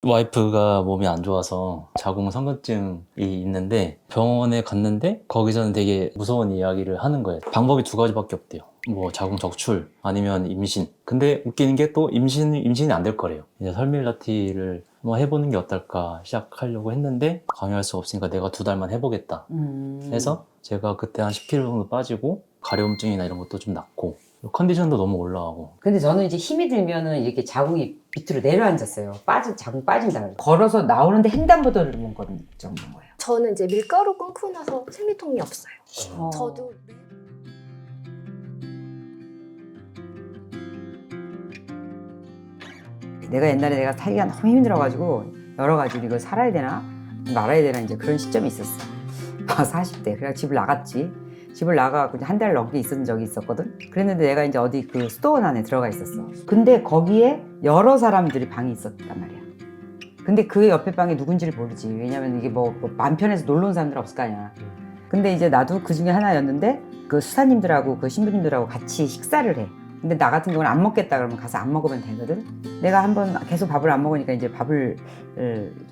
와이프가 몸이 안 좋아서 자궁성근증이 있는데 병원에 갔는데 거기서는 되게 무서운 이야기를 하는 거예요. 방법이 두 가지밖에 없대요. 뭐 자궁 적출 아니면 임신. 근데 웃기는 게 또 임신이 안 될 거래요. 이제 설밀라티를 한번 해보는 게 어떨까 시작하려고 했는데 강요할 수 없으니까 내가 2달만 해보겠다 해서 제가 그때 한 10kg 정도 빠지고 가려움증이나 이런 것도 좀 낫고 컨디션도 너무 올라가고. 근데 저는 이제 힘이 들면은 이렇게 자궁이 밑으로 내려앉았어요. 자궁 빠진다 그래서. 걸어서 나오는데 횡단보도를 못 걷는 정도인 거예요. 저는 이제 밀가루 끊고 나서 생리통이 없어요. 저도 내가 옛날에 내가 살기가 너무 힘들어가지고 여러 가지로 이걸 살아야 되나 말아야 되나 이제 그런 시점이 있었어. 40대. 그래서 집을 나갔지. 집을 나가고 한 달 넘게 있었던 적이 있었거든. 그랬는데 내가 이제 어디 그 수도원 안에 들어가 있었어. 근데 거기에 여러 사람들이 방이 있었단 말이야. 근데 그 옆에 방에 누군지를 모르지. 왜냐면 이게 뭐 맘 편해서 놀러 온 사람들 없을 거 아니야. 근데 이제 나도 그 중에 하나였는데 그 수사님들하고 그 신부님들하고 같이 식사를 해. 근데 나 같은 경우는 안 먹겠다 그러면 가서 안 먹으면 되거든. 내가 한번 계속 밥을 안 먹으니까 이제 밥을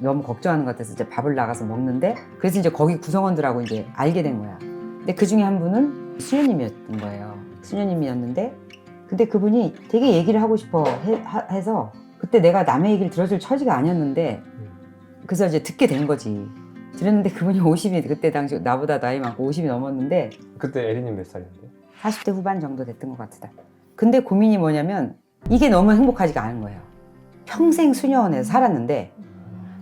너무 걱정하는 것 같아서 이제 밥을 나가서 먹는데, 그래서 이제 거기 구성원들하고 이제 알게 된 거야. 근데 그 중에 한 분은 수녀님이었던 거예요. 수녀님이었는데, 근데 그분이 되게 얘기를 하고 싶어 해서 그때 내가 남의 얘기를 들어줄 처지가 아니었는데, 그래서 이제 듣게 된 거지. 들었는데 그분이 50이 그때 당시 나보다 나이 많고 50이 넘었는데, 그때 에리님 몇 살인데? 40대 후반 정도 됐던 것 같다. 근데 고민이 뭐냐면 이게 너무 행복하지가 않은 거예요. 평생 수녀원에서 살았는데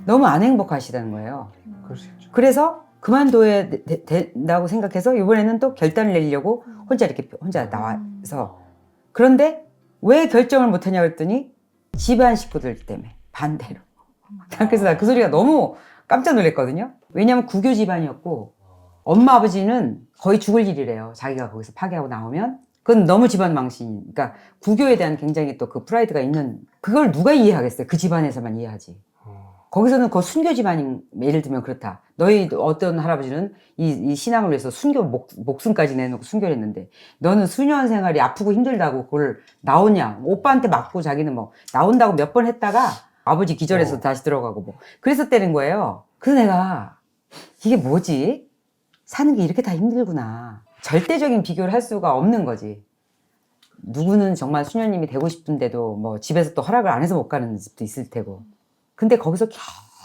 너무 안 행복하시다는 거예요. 그럴 수 있죠. 그래서 그만둬야 된다고 생각해서 이번에는 또 결단을 내려고 혼자 나와서. 그런데 왜 결정을 못하냐 그랬더니 집안 식구들 때문에 반대로. 그래서 나 그 소리가 너무 깜짝 놀랐거든요. 왜냐면 구교 집안이었고 엄마 아버지는 거의 죽을 일이래요. 자기가 거기서 파괴하고 나오면. 그건 너무 집안 망신. 그러니까 구교에 대한 굉장히 또 그 프라이드가 있는, 그걸 누가 이해하겠어요? 그 집안에서만 이해하지. 거기서는 그 순교 집안인, 예를 들면 그렇다. 너희 어떤 할아버지는 이 신앙을 위해서 순교 목숨까지 내놓고 순교를 했는데 너는 수년 생활이 아프고 힘들다고 그걸 나오냐? 오빠한테 맞고 자기는 뭐 나온다고 몇 번 했다가 아버지 기절해서 다시 들어가고 뭐 그랬었다는 거예요. 그래서 내가 이게 뭐지? 사는 게 이렇게 다 힘들구나. 절대적인 비교를 할 수가 없는 거지. 누구는 정말 수녀님이 되고 싶은데도 뭐 집에서 또 허락을 안 해서 못 가는 집도 있을 테고. 근데 거기서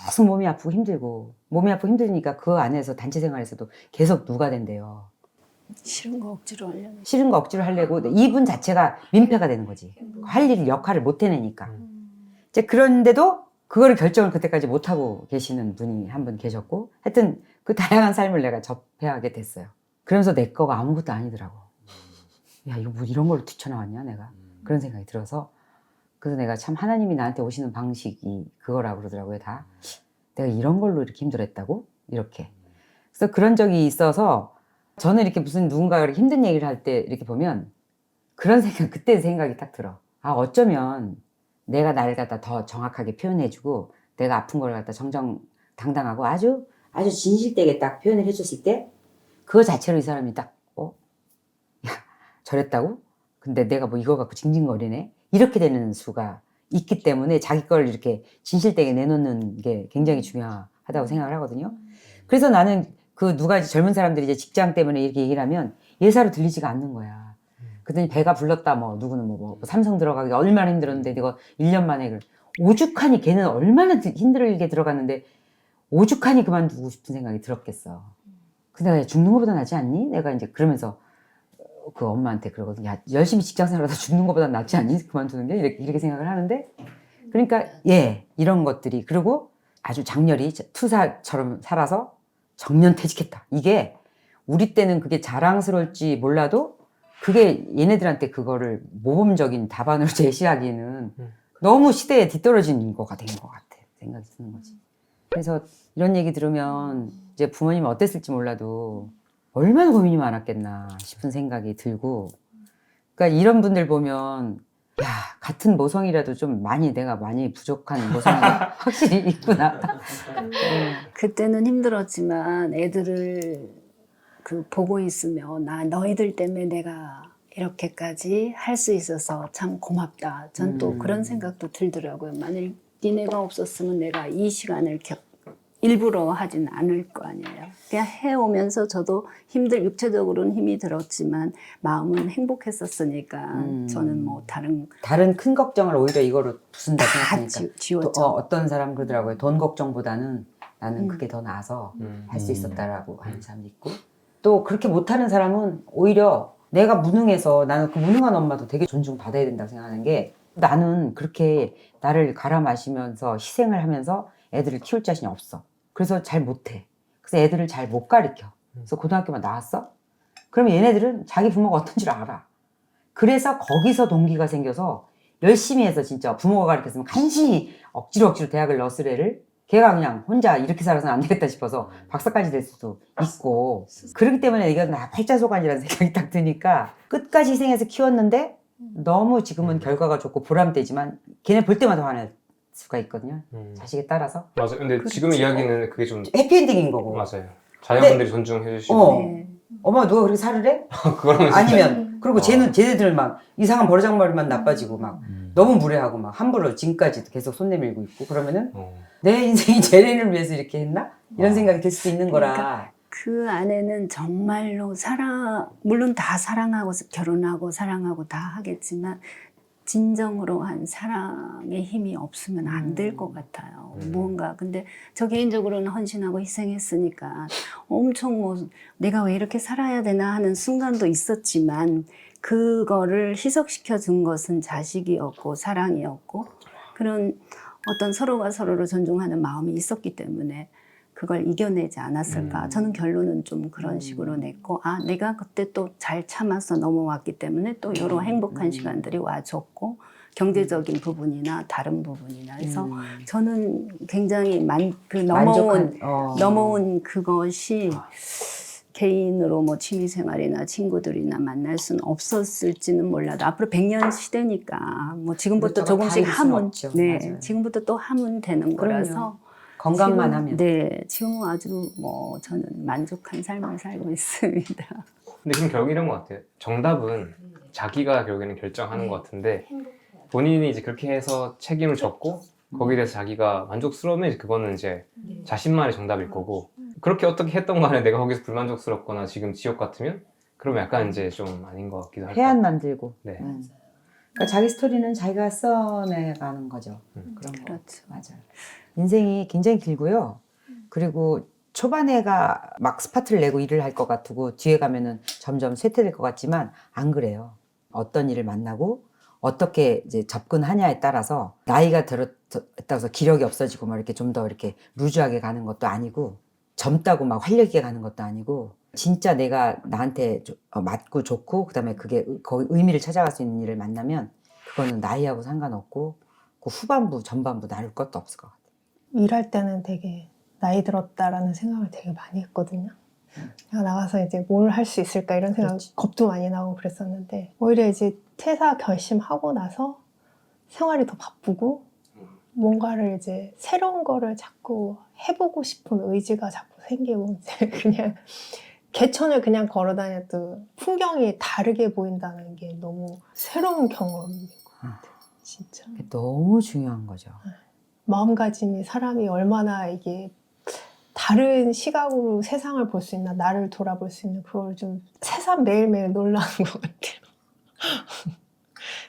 계속 몸이 아프고 힘들니까 그 안에서 단체 생활에서도 계속 누가 된대요. 싫은 거 억지로 하려는. 싫은 거 억지로 하려고 이분 자체가 민폐가 되는 거지. 할 일, 역할을 못 해내니까. 이제 그런데도 그거를 결정을 그때까지 못 하고 계시는 분이 한 분 계셨고, 하여튼 그 다양한 삶을 내가 접해하게 됐어요. 그러면서 내 거가 아무것도 아니더라고. 야, 이거 뭐 이런 걸로 뛰쳐나왔냐, 내가. 그런 생각이 들어서. 그래서 내가 참 하나님이 나한테 오시는 방식이 그거라고 그러더라고요, 다. 내가 이런 걸로 이렇게 힘들었다고? 이렇게. 그래서 그런 적이 있어서 저는 이렇게 무슨 누군가가 이렇게 힘든 얘기를 할 때 이렇게 보면 그런 생각, 그때 생각이 딱 들어. 아, 어쩌면 내가 나를 갖다 더 정확하게 표현해주고 내가 아픈 걸 갖다 정정당당하고 아주 진실되게 딱 표현을 해줬을 때 그거 자체로 이 사람이 딱, 야, 저랬다고? 근데 내가 뭐 이거 갖고 징징거리네? 이렇게 되는 수가 있기 때문에 자기 걸 이렇게 진실되게 내놓는 게 굉장히 중요하다고 생각을 하거든요. 그래서 나는 그 누가 젊은 사람들이 이제 직장 때문에 이렇게 얘기를 하면 예사로 들리지가 않는 거야. 그랬더니 배가 불렀다, 뭐, 누구는 뭐 삼성 들어가기 얼마나 힘들었는데, 이거 1년 만에, 오죽하니 걔는 얼마나 힘들게 들어갔는데, 오죽하니 그만두고 싶은 생각이 들었겠어. 근데 내가 죽는 것보다 낫지 않니? 내가 이제 그러면서 그 엄마한테 그러거든. 야, 열심히 직장 생활하다 죽는 것보다 낫지 않니? 그만두는 게? 이렇게 생각을 하는데, 그러니까, 예, 이런 것들이. 그리고 아주 장렬히 투사처럼 살아서 정년퇴직했다. 이게, 우리 때는 그게 자랑스러울지 몰라도, 그게 얘네들한테 그거를 모범적인 답안으로 제시하기에는 너무 시대에 뒤떨어진 거가 된 것 같아. 생각이 드는 거지. 그래서 이런 얘기 들으면 이제 부모님은 어땠을지 몰라도 얼마나 고민이 많았겠나 싶은 생각이 들고, 그러니까 이런 분들 보면 야, 같은 모성이라도 좀 내가 많이 부족한 모성이 확실히 있구나. 그때는 힘들었지만 애들을 보고 있으면 너희들 때문에 내가 이렇게까지 할 수 있어서 참 고맙다. 전 또 그런 생각도 들더라고요. 만일 니네가 없었으면 내가 이 시간을 일부러 하진 않을 거 아니에요. 그냥 해오면서 저도 육체적으로는 힘이 들었지만 마음은 행복했었으니까 저는 뭐 다른 큰 걱정을 오히려 이거로 부순다 다 생각하니까 지웠죠. 어떤 사람 그러더라고요. 돈 걱정보다는 나는 그게 더 나아서 할 수 있었다라고 하는 사람도 있고, 또 그렇게 못하는 사람은 오히려 내가 무능해서, 나는 그 무능한 엄마도 되게 존중받아야 된다고 생각하는 게, 나는 그렇게 나를 갈아 마시면서 희생을 하면서 애들을 키울 자신이 없어. 그래서 잘 못해. 그래서 애들을 잘 못 가르쳐. 그래서 고등학교만 나왔어? 그러면 얘네들은 자기 부모가 어떤 줄 알아. 그래서 거기서 동기가 생겨서 열심히 해서, 진짜 부모가 가르쳤으면 간신히 억지로 대학을 넣었을 애를 걔가 그냥 혼자 이렇게 살아서는 안 되겠다 싶어서 박사까지 될 수도 있고, 그렇기 때문에 이건 나 팔자소관이라는 생각이 딱 드니까 끝까지 희생해서 키웠는데 너무 지금은 결과가 좋고 보람되지만 걔네 볼 때마다 화낼 수가 있거든요. 자식에 따라서. 맞아요. 근데 그렇지. 지금 이야기는 그게 좀 해피엔딩인 거고. 맞아요. 자녀분들이 존중해 주시고 네. 엄마 누가 그렇게 살을 해? 그러면 진짜 아니면 그리고 쟤네들 막 이상한 버르장머리만 나빠지고 막 너무 무례하고 막 함부로 지금까지 계속 손 내밀고 있고, 그러면은 내 인생이 쟤네를 위해서 이렇게 했나? 이런 생각이 들 수도 있는 거라. 그러니까 그 안에는 정말로 물론 다 사랑하고 결혼하고 사랑하고 다 하겠지만 진정으로 한 사랑의 힘이 없으면 안 될 것 같아요. 무언가. 근데 저 개인적으로는 헌신하고 희생했으니까 엄청 뭐 내가 왜 이렇게 살아야 되나 하는 순간도 있었지만, 그거를 희석시켜 준 것은 자식이었고 사랑이었고 그런 어떤 서로가 서로를 존중하는 마음이 있었기 때문에 그걸 이겨내지 않았을까. 저는 결론은 좀 그런 식으로 냈고, 내가 그때 또 잘 참아서 넘어왔기 때문에 또 이런 행복한 시간들이 와줬고, 경제적인 부분이나 다른 부분이나 해서 저는 굉장히 넘어온 그것이 개인으로 뭐 취미생활이나 친구들이나 만날 수는 없었을지는 몰라도 앞으로 100년 시대니까 뭐 지금부터 그렇다고 조금씩 다를 수는 하면 없죠. 네, 맞아요. 지금부터 또 하면 되는 그럼요. 거라서 건강만 지금, 하면. 네, 지금은 아주 뭐 저는 만족한 삶을 살고 있습니다. 근데 지금 결국 이런 것 같아요. 정답은 자기가 결국에는 결정하는 것 같은데, 본인이 이제 그렇게 해서 책임을 졌고 거기에 대해서 자기가 만족스러우면 이제 그거는 이제 자신만의 정답일 거고, 그렇게 어떻게 했던 간에 내가 거기서 불만족스럽거나 지금 지옥 같으면 그러면 약간 이제 좀 아닌 것 같기도 할까. 해안 만들고. 네. 그러니까 자기 스토리는 자기가 써내가는 거죠. 그런 거. 그렇죠. 맞아요. 인생이 굉장히 길고요. 그리고 초반에가 막 스파트를 내고 일을 할 것 같고 뒤에 가면은 점점 쇠퇴될 것 같지만 안 그래요. 어떤 일을 만나고 어떻게 이제 접근하냐에 따라서 나이가 들었다고 해서 기력이 없어지고 막 이렇게 좀 더 이렇게 루즈하게 가는 것도 아니고, 젊다고 막 활력 있게 가는 것도 아니고, 진짜 내가 나한테 맞고 좋고 그다음에 그게 거의 의미를 찾아갈 수 있는 일을 만나면 그거는 나이하고 상관없고 그 후반부 전반부 나눌 것도 없을 것 같아요. 일할 때는 되게 나이 들었다라는 생각을 되게 많이 했거든요. 내가 나가서 이제 뭘 할 수 있을까 이런 생각, 그렇지. 겁도 많이 나고 그랬었는데, 오히려 이제 퇴사 결심하고 나서 생활이 더 바쁘고 뭔가를 이제 새로운 거를 자꾸 해보고 싶은 의지가 자꾸 생기고, 이제 그냥 개천을 그냥 걸어 다녀도 풍경이 다르게 보인다는 게 너무 새로운 경험인 것 같아요. 진짜. 그게 너무 중요한 거죠. 마음가짐이, 사람이 얼마나 이게 다른 시각으로 세상을 볼 수 있나, 나를 돌아볼 수 있는, 그걸 좀 새삼 매일매일 놀라는 것 같아요.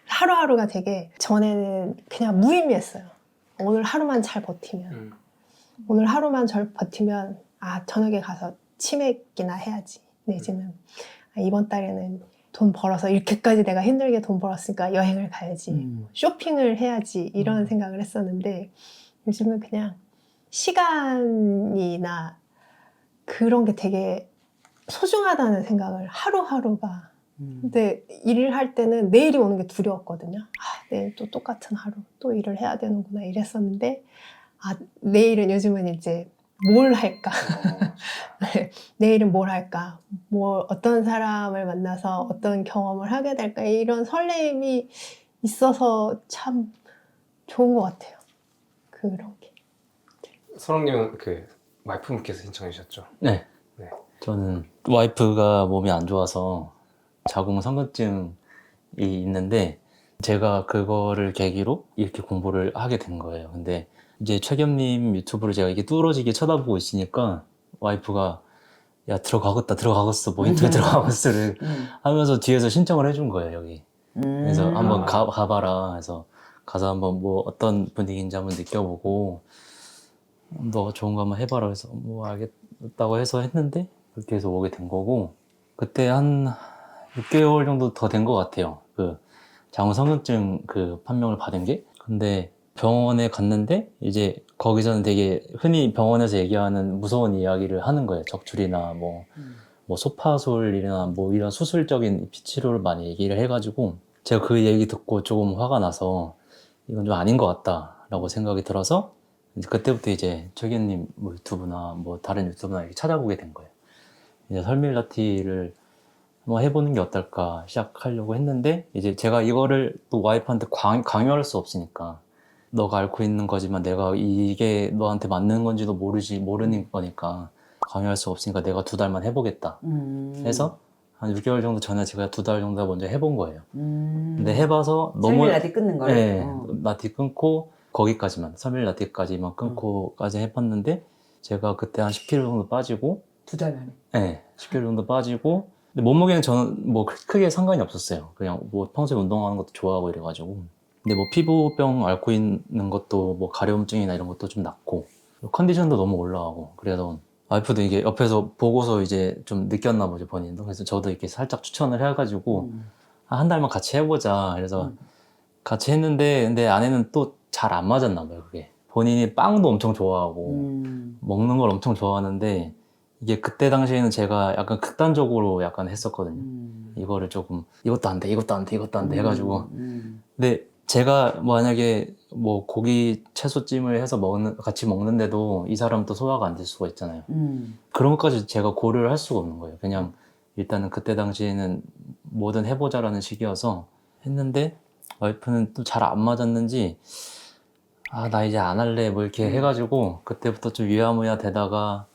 하루하루가 되게, 전에는 그냥 무의미했어요. 오늘 하루만 잘 버티면, 오늘 하루만 잘 버티면 저녁에 가서 치맥이나 해야지. 내지는 이번 달에는 돈 벌어서 이렇게까지 내가 힘들게 돈 벌었으니까 여행을 가야지, 쇼핑을 해야지, 이런 생각을 했었는데, 요즘은 그냥 시간이나 그런 게 되게 소중하다는 생각을, 하루하루가. 근데 일을 할 때는 내일이 오는 게 두려웠거든요. 내일 또 똑같은 하루, 또 일을 해야 되는구나 이랬었는데, 내일은, 요즘은 이제 뭘 할까? 네, 내일은 뭘 할까? 어떤 사람을 만나서 어떤 경험을 하게 될까? 이런 설레임이 있어서 참 좋은 것 같아요. 그런 게. 서롱님은 그 와이프분께서 신청해 주셨죠? 네. 네. 저는 와이프가 몸이 안 좋아서 자궁 성근증이 있는데 제가 그거를 계기로 이렇게 공부를 하게 된 거예요. 근데 이제 최겸님 유튜브를 제가 이게 뚫어지게 쳐다보고 있으니까 와이프가 야 들어가겠어 뭐 인터넷 들어가겠어를 하면서 뒤에서 신청을 해준 거예요 여기. 그래서 한번 가봐라 해서 가서 한번 뭐 어떤 분위기인지 한번 느껴보고 너 좋은 거 한번 해봐라 해서 뭐 알겠다고 해서 했는데 그렇게 해서 오게 된 거고 그때 한 6개월 정도 더 된 것 같아요. 그 장우성근증 그 판명을 받은 게. 근데 병원에 갔는데 이제 거기서는 되게 흔히 병원에서 얘기하는 무서운 이야기를 하는 거예요. 적출이나 뭐 소파솔이나 뭐 이런 수술적인 피치료를 많이 얘기를 해가지고 제가 그 얘기 듣고 조금 화가 나서 이건 좀 아닌 것 같다라고 생각이 들어서 이제 그때부터 이제 최기현님 뭐 유튜브나 뭐 다른 유튜브나 이렇게 찾아보게 된 거예요. 이제 설밀라티를 한번 해보는 게 어떨까 시작하려고 했는데 이제 제가 이거를 또 와이프한테 강요할 수 없으니까 너가 앓고 있는 거지만 내가 이게 너한테 맞는 건지도 모르는 거니까 강요할 수 없으니까 내가 2달만 해보겠다 해서 한 6개월 정도 전에 제가 2달 정도 먼저 해본 거예요. 근데 해봐서 너무 설밀라티 끊는 거를? 네, 라티 끊고 거기까지만 설밀라티까지만 끊고까지 해봤는데 제가 그때 한 10kg 정도 빠지고 2달 만에? 네, 10kg 정도 빠지고 근데 몸무게는 저는 뭐 크게 상관이 없었어요. 그냥 뭐 평소에 운동하는 것도 좋아하고 이래가지고 근데 뭐 피부병 앓고 있는 것도 뭐 가려움증이나 이런 것도 좀 낫고 컨디션도 너무 올라가고 그래서 와이프도 이게 옆에서 보고서 이제 좀 느꼈나 보죠 본인도. 그래서 저도 이렇게 살짝 추천을 해가지고 한 달만 같이 해보자. 그래서 같이 했는데 근데 아내는 또 잘 안 맞았나 봐요 그게. 본인이 빵도 엄청 좋아하고 먹는 걸 엄청 좋아하는데 이게 그때 당시에는 제가 약간 극단적으로 약간 했었거든요. 이거를 조금 이것도 안 돼 이것도 안 돼 이것도 안 돼 해가지고 근데 제가 만약에 뭐 고기 채소찜을 해서 같이 먹는데도 이 사람도 소화가 안 될 수가 있잖아요. 그런 것까지 제가 고려를 할 수가 없는 거예요. 그냥 일단은 그때 당시에는 뭐든 해보자라는 시기여서 했는데 와이프는 또 잘 안 맞았는지 아 나 이제 안 할래 뭐 이렇게 해가지고 그때부터 좀 위야무야 되다가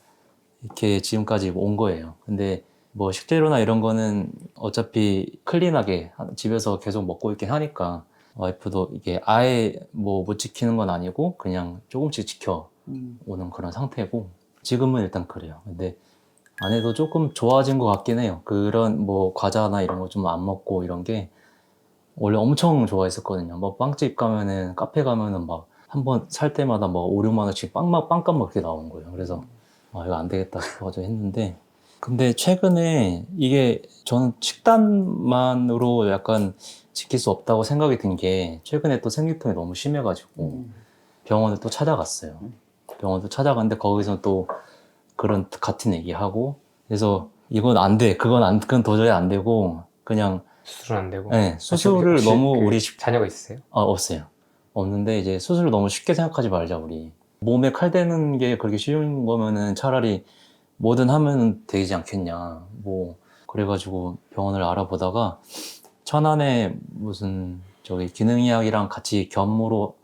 이렇게 지금까지 온 거예요. 근데 뭐 식재료나 이런 거는 어차피 클린하게 집에서 계속 먹고 있긴 하니까 와이프도 이게 아예 뭐 못 지키는 건 아니고 그냥 조금씩 지켜오는 그런 상태고 지금은 일단 그래요. 근데 아내도 조금 좋아진 것 같긴 해요. 그런 뭐 과자나 이런 거 좀 안 먹고 이런 게 원래 엄청 좋아했었거든요. 뭐 빵집 가면은 카페 가면은 막 한 번 살 때마다 막 5, 6만 원씩 빵값 먹게 나온 거예요. 그래서 아 이거 안 되겠다 싶어가지고 했는데 근데 최근에 이게 저는 식단만으로 약간 지킬 수 없다고 생각이 든 게 최근에 또 생리통이 너무 심해가지고 병원을 또 찾아갔어요. 병원도 찾아갔는데 거기서 또 그런 같은 얘기하고 그래서 이건 안 돼, 그건 도저히 안 되고 그냥 수술은 안 되고. 네, 수술을 혹시 너무 그 우리 자녀가 있으세요? 없어요. 없는데 이제 수술을 너무 쉽게 생각하지 말자 우리. 몸에 칼 대는 게 그렇게 쉬운 거면은 차라리 뭐든 하면 되지 않겠냐. 뭐 그래가지고 병원을 알아보다가 천안에 무슨 저기 기능의학이랑 같이 겸으로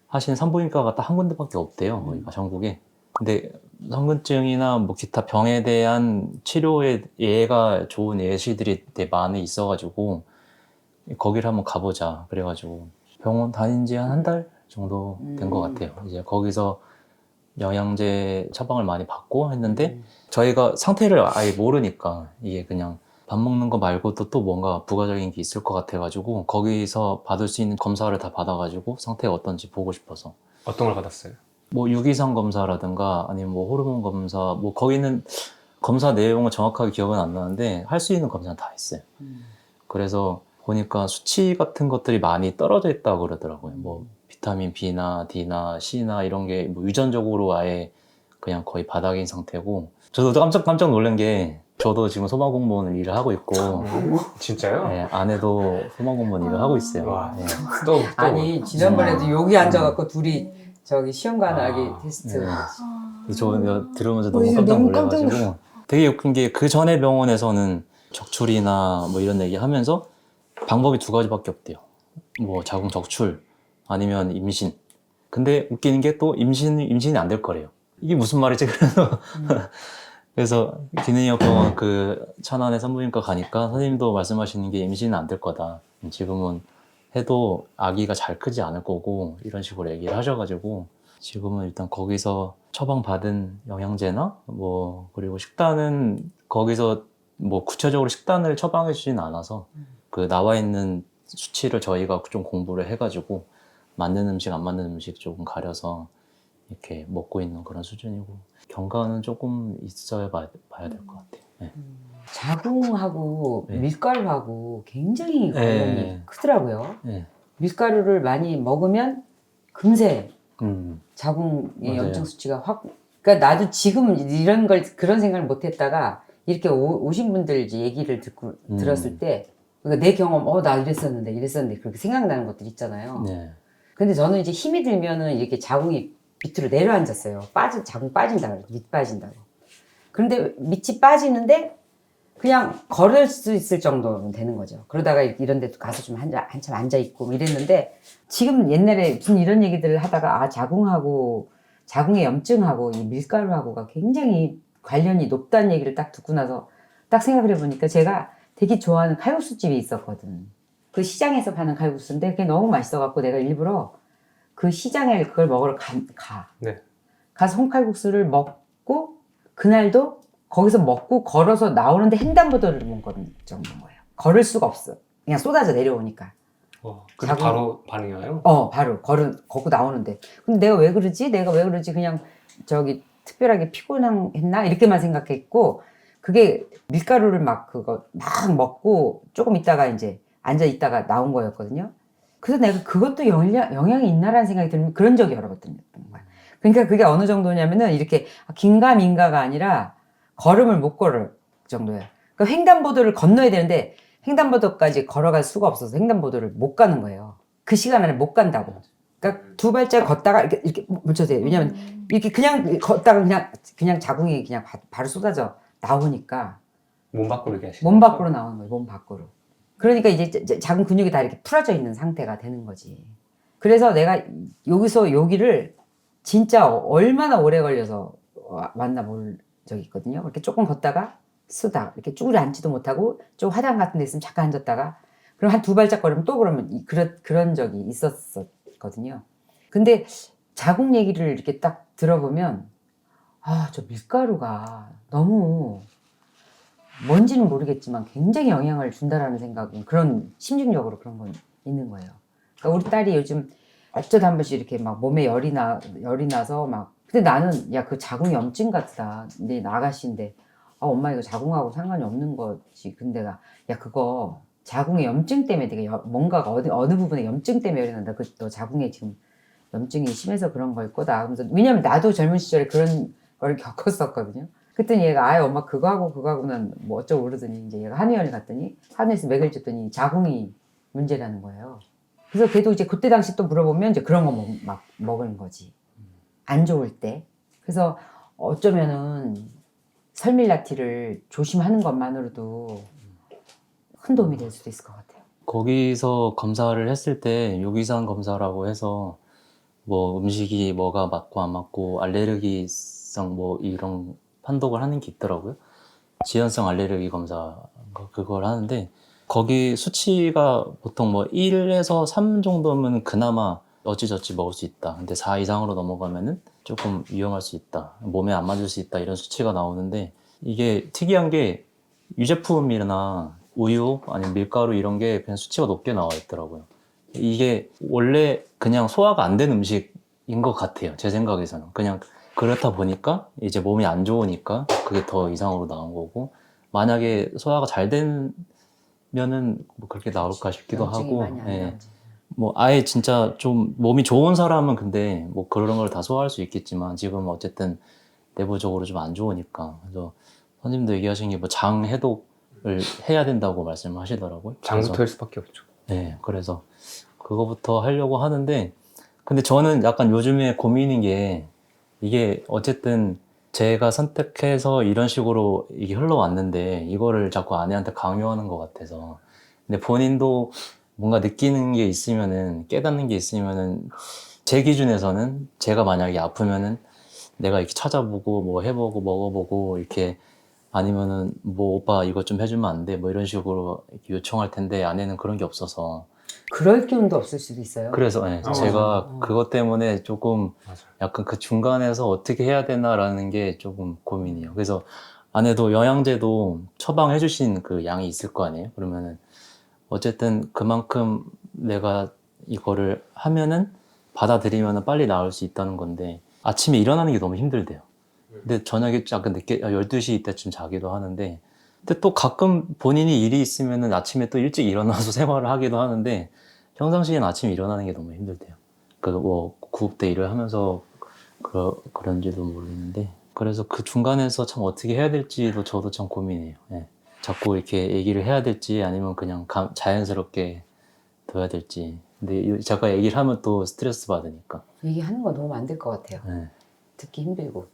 하신 산부인과가 딱 한 군데밖에 없대요. 거기가 전국에. 근데 성근증이나 뭐 기타 병에 대한 치료에 예가 좋은 예시들이 되게 많이 있어가지고 거기를 한번 가보자. 그래가지고 병원 다닌 지 한 달 정도 된 것 같아요. 이제 거기서 영양제 처방을 많이 받고 했는데 저희가 상태를 아예 모르니까 이게 그냥 밥 먹는 거 말고도 또 뭔가 부가적인 게 있을 것 같아가지고 거기서 받을 수 있는 검사를 다 받아가지고 상태가 어떤지 보고 싶어서 어떤 걸 받았어요? 뭐 유기산 검사라든가 아니면 뭐 호르몬 검사 뭐 거기는 검사 내용은 정확하게 기억은 안 나는데 할 수 있는 검사는 다 있어요. 그래서 보니까 수치 같은 것들이 많이 떨어져 있다고 그러더라고요. 뭐 비타민 B나 D나 C나 이런 게 뭐 유전적으로 아예 그냥 거의 바닥인 상태고 저도 깜짝 놀란 게 저도 지금 소방공무원 일을 하고 있고 진짜요? 네, 아내도 소방공무원 일을 하고 있어요. 와. 네. 또 아니 지난번에도 여기 앉아갖고 둘이 저기 시험관하기 아, 테스트 네. 저 들으면서 뭐 너무 이제 깜짝 너무 놀라가지고 되게 웃긴 게 그 전에 병원에서는 적출이나 뭐 이런 얘기 하면서 방법이 2가지밖에 없대요. 뭐 자궁 적출 아니면 임신. 근데 웃기는 게 또 임신이 안 될 거래요. 이게 무슨 말이지? 그래서 기능의학병원 그 천안에 산부인과 가니까 선생님도 말씀하시는 게 임신은 안 될 거다. 지금은 해도 아기가 잘 크지 않을 거고 이런 식으로 얘기를 하셔가지고 지금은 일단 거기서 처방받은 영양제나 뭐 그리고 식단은 거기서 뭐 구체적으로 식단을 처방해 주진 않아서 그 나와 있는 수치를 저희가 좀 공부를 해가지고 맞는 음식 안 맞는 음식 조금 가려서 이렇게 먹고 있는 그런 수준이고 경과는 조금 있어야 봐야 될 것 같아요. 네. 자궁하고 네. 밀가루하고 굉장히 관련이 네. 크더라고요. 네. 밀가루를 많이 먹으면 금세 음. 자궁의 맞아요. 염증 수치가 확. 그러니까 나도 지금 이런 걸 그런 생각을 못했다가 이렇게 오신 분들 이제 얘기를 듣고 들었을 때 그러니까 내 경험, 나 이랬었는데 그렇게 생각나는 것들 있잖아요. 네. 근데 저는 이제 힘이 들면은 이렇게 자궁이 밑으로 내려앉았어요. 자궁 빠진다고, 밑 빠진다고. 그런데 밑이 빠지는데 그냥 걸을 수 있을 정도면 되는 거죠. 그러다가 이런 데도 가서 좀 한참 앉아있고 이랬는데 지금 옛날에 무슨 이런 얘기들을 하다가 자궁의 염증하고 이 밀가루하고가 굉장히 관련이 높다는 얘기를 딱 듣고 나서 딱 생각을 해보니까 제가 되게 좋아하는 칼국수집이 있었거든. 그 시장에서 파는 칼국수인데 그게 너무 맛있어갖고 내가 일부러 그 시장에 그걸 먹으러 가. 네. 가서 홍칼국수를 먹고 그날도 거기서 먹고 걸어서 나오는데 횡단보도를 못 걷는 정도인 거예요. 걸을 수가 없어. 그냥 쏟아져 내려오니까. 근데 바로 반응이 와요? 바로 걷고 나오는데. 근데 내가 왜 그러지? 그냥 특별하게 피곤했나? 이렇게만 생각했고 그게 밀가루를 막 먹고 조금 있다가 이제 앉아 있다가 나온 거였거든요. 그래서 내가 그것도 영향이 있나라는 생각이 들면 그런 적이 여러 번 들었던 거야. 그러니까 그게 어느 정도냐면은 이렇게 긴가민가가 아니라 걸음을 못 걸을 정도예요. 그러니까 횡단보도를 건너야 되는데 횡단보도까지 걸어갈 수가 없어서 횡단보도를 못 가는 거예요. 그 시간 안에 못 간다고. 그러니까 두 발짝 걷다가 이렇게 멈춰세요. 왜냐면 이렇게 그냥 걷다가 그냥 자궁이 그냥 바로 쏟아져 나오니까 몸 밖으로 이렇게 하시는 몸 거죠? 밖으로 나오는 거예요. 몸 밖으로. 그러니까 이제 자궁 근육이 다 이렇게 풀어져 있는 상태가 되는 거지. 그래서 내가 여기를 진짜 얼마나 오래 걸려서 왔나 볼 적이 있거든요. 이렇게 조금 걷다가 쓰다 이렇게 쭈그리 앉지도 못하고 좀 화장 같은 데 있으면 잠깐 앉았다가 그럼 한 두 발짝 걸으면 또 그러면 그런 적이 있었거든요. 근데 자궁 얘기를 이렇게 딱 들어보면 저 밀가루가 너무 뭔지는 모르겠지만 굉장히 영향을 준다라는 생각은 심증적으로 그런 건 있는 거예요. 그러니까 우리 딸이 요즘 어쩌다 한 번씩 이렇게 막 몸에 열이 나서 막 근데 나는 그 자궁이 염증 같다. 근데 아가씨인데 엄마 이거 자궁하고 상관이 없는 거지. 근데 그거 자궁의 염증 때문에 되게 뭔가가 어느 부분에 염증 때문에 열이 난다. 너 자궁에 지금 염증이 심해서 그런 걸 거다. 그러면서 왜냐면 나도 젊은 시절에 그런 걸 겪었었거든요. 그랬더니 얘가 엄마 그거 하고는 뭐 어쩌고 그러더니 이제 얘가 한의원에 갔더니 한의원에서 맥을 줬더니 자궁이 문제라는 거예요. 그래서 걔도 이제 그때 당시 또 물어보면 이제 그런 거 막 먹은 거지. 안 좋을 때. 그래서 어쩌면은 설밀라티를 조심하는 것만으로도 큰 도움이 될 수도 있을 것 같아요. 거기서 검사를 했을 때 요기산 검사라고 해서 뭐 음식이 뭐가 맞고 안 맞고 알레르기성 뭐 이런 판독을 하는 게 있더라고요. 지연성 알레르기 검사 그걸 하는데 거기 수치가 보통 뭐 1에서 3 정도면 그나마 어찌저찌 먹을 수 있다. 근데 4 이상으로 넘어가면은 조금 위험할 수 있다. 몸에 안 맞을 수 있다. 이런 수치가 나오는데 이게 특이한 게 유제품이나 우유 아니면 밀가루 이런 게 그냥 수치가 높게 나와 있더라고요. 이게 원래 그냥 소화가 안 된 음식인 것 같아요. 제 생각에서는. 그냥 그렇다 보니까 이제 몸이 안 좋으니까 그게 더 이상으로 나온 거고 만약에 소화가 잘 되면은 뭐 그렇게 나올까 싶기도 염증이 하고 많이 안 나오지. 뭐 아예 진짜 좀 몸이 좋은 사람은 근데 뭐 그런 걸 다 소화할 수 있겠지만 지금 어쨌든 내부적으로 좀 안 좋으니까 그래서 선생님도 얘기하신 게 뭐 장 해독을 해야 된다고 말씀하시더라고요. 장부터 할 수밖에 없죠. 네, 그래서 그거부터 하려고 하는데 근데 저는 약간 요즘에 고민인 게 이게 어쨌든 제가 선택해서 이런 식으로 이게 흘러왔는데 이거를 자꾸 아내한테 강요하는 것 같아서 근데 본인도 뭔가 느끼는 게 있으면은 깨닫는 게 있으면은 제 기준에서는 제가 만약에 아프면은 내가 이렇게 찾아보고 뭐 해보고 먹어보고 이렇게 아니면은 뭐 오빠 이거 좀 해주면 안 돼? 뭐 이런 식으로 이렇게 요청할 텐데 아내는 그런 게 없어서 그럴 기운도 없을 수도 있어요. 그래서 제가 그것 때문에 조금 맞아. 약간 그 중간에서 어떻게 해야 되나라는 게 조금 고민이에요. 그래서 아내도 영양제도 처방해 주신 그 양이 있을 거 아니에요. 그러면은 어쨌든 그만큼 내가 이거를 하면은 받아들이면은 빨리 나을 수 있다는 건데 아침에 일어나는 게 너무 힘들대요. 근데 저녁에 약간 늦게 12시 때쯤 자기도 하는데 근데 또 가끔 본인이 일이 있으면은 아침에 또 일찍 일어나서 생활을 하기도 하는데 평상시에는 아침에 일어나는 게 너무 힘들대요. 그 뭐 구급대 일을 하면서 그런지도 모르겠는데 그래서 그 중간에서 참 어떻게 해야 될지도 저도 참 고민이에요. 예. 자꾸 이렇게 얘기를 해야 될지 아니면 그냥 자연스럽게 둬야 될지. 근데 제가 얘기를 하면 또 스트레스 받으니까. 얘기하는 거 너무 안 될 것 같아요. 예. 듣기 힘들고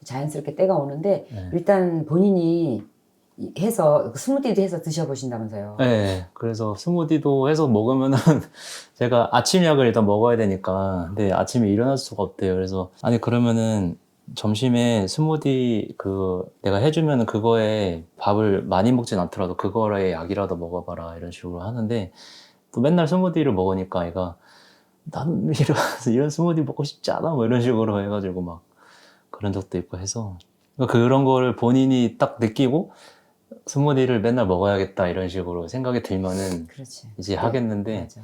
자연스럽게 때가 오는데 네. 일단 본인이 해서 스무디도 해서 드셔보신다면서요. 네, 그래서 스무디도 해서 먹으면은 제가 아침약을 일단 먹어야 되니까 근데 아침에 일어날 수가 없대요. 그래서 아니 그러면은 점심에 스무디 내가 해주면은 그거에 밥을 많이 먹진 않더라도 그거에 약이라도 먹어봐라 이런 식으로 하는데 또 맨날 스무디를 먹으니까 얘가 난 이런 스무디 먹고 싶지 않아 뭐 이런 식으로 해가지고 막 그런 적도 있고 해서 그러니까 그런 거를 본인이 딱 느끼고 스무디를 맨날 먹어야겠다 이런 식으로 생각이 들면은 그렇지. 이제 하겠는데 맞아.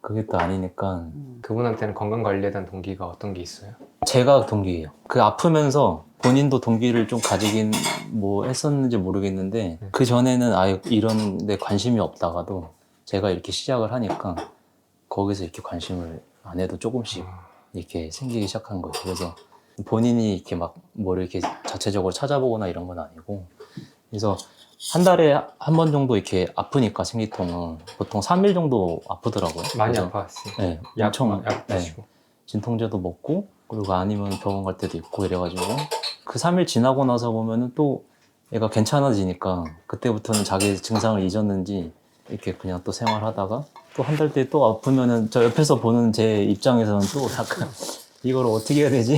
그게 또 아니니까 그분한테는 건강 관리에 대한 동기가 어떤 게 있어요? 제가 동기예요. 그 아프면서 본인도 동기를 좀 가지긴 뭐 했었는지 모르겠는데 그 전에는 아예 이런 데 관심이 없다가도 제가 이렇게 시작을 하니까 거기서 이렇게 관심을 안 해도 조금씩 이렇게 생기기 시작한 거예요. 그래서 본인이 이렇게 막 뭘 이렇게 자체적으로 찾아보거나 이런 건 아니고 그래서 한 달에 한 번 정도 이렇게 아프니까 생리통은 보통 3일 정도 아프더라고요. 많이 그래서 아파했어요. 네, 약 엄청 드시고. 진통제도 먹고 그리고 아니면 병원 갈 때도 있고 이래가지고 그 3일 지나고 나서 보면은 또 얘가 괜찮아지니까 그때부터는 자기 증상을 잊었는지 이렇게 그냥 또 생활하다가 또 한 달 뒤에 또 아프면은 저 옆에서 보는 제 입장에서는 또 약간 이걸 어떻게 해야 되지?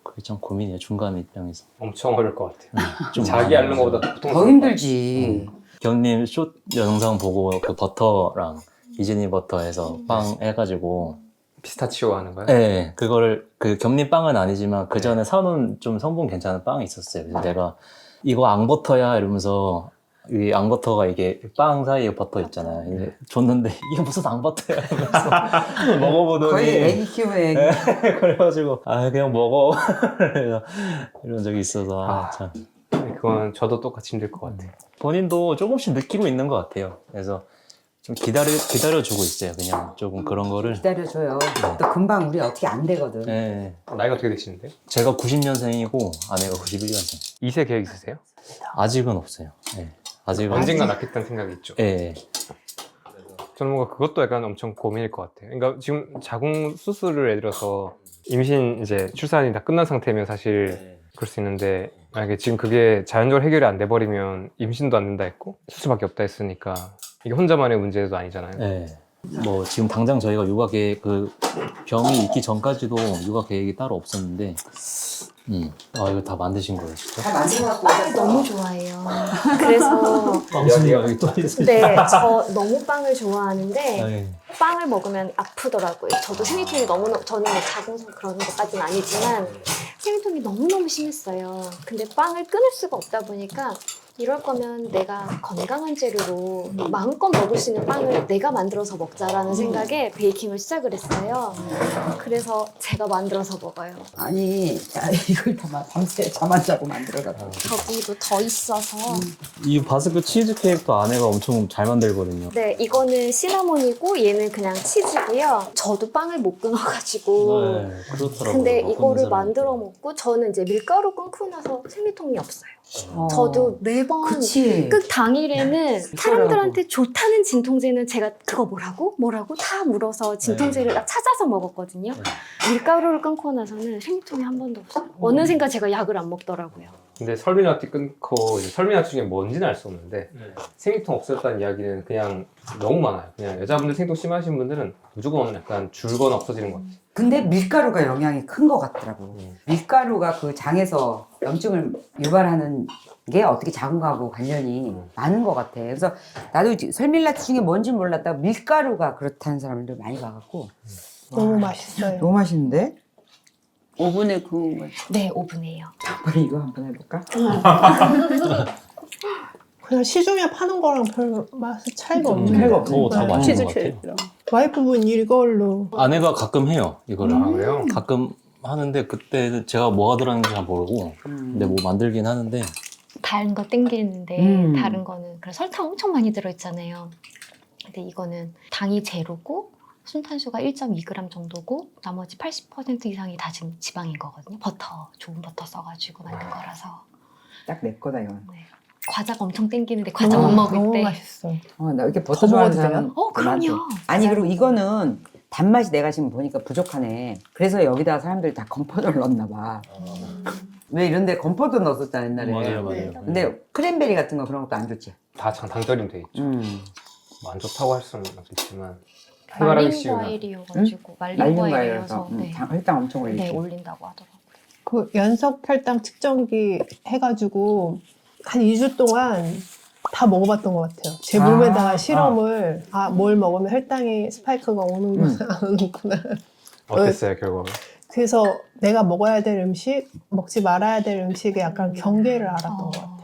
그게 참 고민이에요. 중간 입장에서. 엄청 어려울 것 같아요. 좀 자기 앓는 것보다 보통 더 힘들지. 견님 숏 영상 보고 그 버터랑 이즈니 버터에서 빵 해가지고 피스타치오 하는 거예요? 네, 그거를 그 견님 빵은 아니지만 그 전에 사놓은 좀 성분 괜찮은 빵이 있었어요. 그래서 내가 이거 앙버터야 이러면서 이 앙버터가 이게 빵 사이에 버터 있잖아요. 근데 줬는데 이게 무슨 앙버터야 이러면서 먹어보더니 거의 애기 키우는 애기. 그래가지고 아 그냥 먹어 그래서 이런 적이 있어서 참 그건 저도 똑같이 힘들 것 같아요. 본인도 조금씩 느끼고 있는 것 같아요. 그래서 좀 기다려주고 있어요. 그냥 조금 그런 거를. 기다려줘요. 또 금방 우리 어떻게 안 되거든. 네. 나이가 어떻게 되시는데요? 제가 90년생이고 아내가 91년생. 2세 계획 있으세요? 아직은 없어요. 네. 아직은. 언젠가 낳겠다는 생각이 있죠. 네. 저는 뭔가 그것도 약간 엄청 고민일 것 같아요. 그러니까 지금 자궁 수술을 예를 들어서 임신 이제 출산이 다 끝난 상태면 사실 그럴 수 있는데 만약에 지금 그게 자연적으로 해결이 안 돼버리면 임신도 안 된다 했고 수술밖에 없다 했으니까 이게 혼자만의 문제도 아니잖아요. 네. 뭐 지금 당장 저희가 육아 계획 그 병이 있기 전까지도 육아 계획이 따로 없었는데 아 이거 다 만드신 거예요 진짜? 다 만들어갖고 빵을 너무 좋아해요. 그래서 빵순이가 여기 또 있어요. 네, 저 너무 빵을 좋아하는데 네. 빵을 먹으면 아프더라고요. 저도 생리통이 너무너무 저는 뭐 자궁성 그런 것까지는 아니지만 생리통이 너무너무 심했어요. 근데 빵을 끊을 수가 없다 보니까 이럴 거면 내가 건강한 재료로 마음껏 먹을 수 있는 빵을 내가 만들어서 먹자라는 생각에 베이킹을 시작을 했어요. 그래서 제가 만들어서 먹어요. 아니 이걸 다 밤새 잠 안 자고 만들어갖고. 저기도 더 있어서 이 바스크 치즈 케이크도 아내가 엄청 잘 만들거든요. 네, 이거는 시나몬이고 얘는 그냥 치즈고요. 저도 빵을 못 끊어가지고 네, 그렇더라고요. 근데 어떤 이거를 사람은. 만들어 먹고 저는 이제 밀가루 끊고 나서 생리통이 없어요. 어. 저도 매번 그치. 끝 당일에는 사람들한테 좋다는 진통제는 제가 그거 뭐라고 다 물어서 진통제를 딱 찾아서 먹었거든요. 밀가루를 끊고 나서는 생리통이 한 번도 없어요. 어느샌가 제가 약을 안 먹더라고요. 근데 설민화티 끊고 이제 설민화티 중에 뭔지는 알 수 없는데 생리통 없어졌다는 이야기는 그냥 너무 많아요. 그냥 여자분들 생리통 심하신 분들은 무조건 약간 줄거나 없어지는 것 같아요. 근데 밀가루가 영향이 큰 것 같더라고. 밀가루가 그 장에서 염증을 유발하는 게 어떻게 자궁하고 관련이 많은 것 같아. 그래서 나도 설밀라티 중에 뭔지 몰랐다가 밀가루가 그렇다는 사람들 많이 봐갖고 너무 와, 맛있어요. 너무 맛있는데? 오븐에 구운 거. 네, 오븐이에요. 빨리 이거 한번 해볼까? 그냥 시중에 파는 거랑 별 맛이 차이가 없는 차이가 거 없어. 오, 다 네. 맛있는 치즈 것 같아요. 체리랑. 와이프분 이걸로 아내가 가끔 해요, 이거를. 아, 그래요? 가끔 하는데 그때 제가 뭐가 들어있는지 잘 모르고 근데 뭐 만들긴 하는데 다른 거 땡기는데 음. 다른 거는 그래 설탕 엄청 많이 들어있잖아요. 근데 이거는 당이 제로고 순탄수가 1.2g 정도고 나머지 80% 이상이 다진 지방인 거거든요. 버터, 좋은 버터 써가지고 만든 거라서. 딱 내 거다 이건. 네. 과자가 엄청 땡기는데 과자 못 너무 먹을 때. 맛있어. 나 이렇게 더 버터 좋아하는 먹어도 사람은 그럼요. 많대. 아니 그리고 이거는 단맛이 내가 지금 보니까 부족하네. 그래서 여기다가 사람들이 다 건포도를 넣나 봐. 왜 이런데 건포도 넣었었잖아 옛날에. 맞아요, 맞아요. 근데 크랜베리 같은 거 그런 것도 안 좋지. 다 당절임 돼 있죠. 뭐안 좋다고 할 수는 없지만 해바라기 말린 씨유나 과일이어가지고 말린 말린 과일이어서 과일이라서 네. 혈당 엄청 올리지. 네, 올린다고 하더라고요. 그 연속 혈당 측정기 해가지고 한 2주 동안 다 먹어봤던 것 같아요. 제 아, 몸에다가 실험을 뭘 먹으면 혈당이 스파이크가 오는구나 안 오는구나. 어땠어요 결과가? 그래서 내가 먹어야 될 음식, 먹지 말아야 될 음식에 약간 경계를 알았던 것 같아요.